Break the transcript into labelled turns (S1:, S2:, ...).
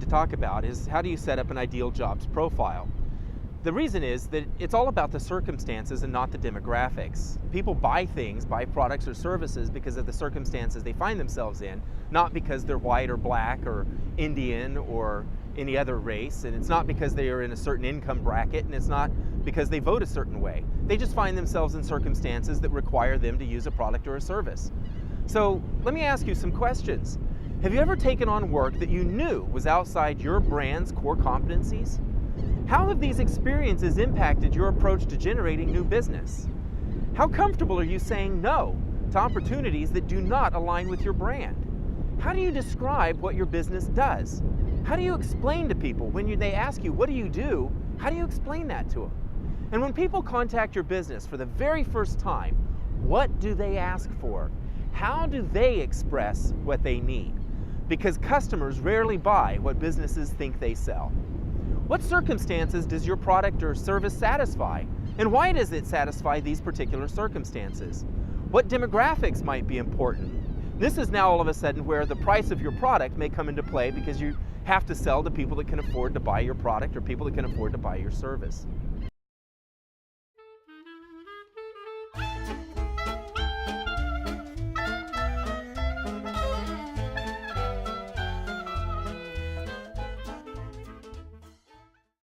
S1: talk about is how do you set up an ideal jobs profile? The reason is that it's all about the circumstances and not the demographics. People buy things, buy products or services because of the circumstances they find themselves in, not because they're white or black or Indian or any other race, and it's not because they are in a certain income bracket, and it's not because they vote a certain way. They just find themselves in circumstances that require them to use a product or a service. So let me ask you some questions. Have you ever taken on work that you knew was outside your brand's core competencies? How have these experiences impacted your approach to generating new business? How comfortable are you saying no to opportunities that do not align with your brand? How do you describe what your business does? How do you explain to people when they ask you, what do you do? How do you explain that to them? And when people contact your business for the very first time, what do they ask for? How do they express what they need? Because customers rarely buy what businesses think they sell. What circumstances does your product or service satisfy? And why does it satisfy these particular circumstances? What demographics might be important? This is now all of a sudden where the price of your product may come into play because you have to sell to people that can afford to buy your product or people that can afford to buy your service.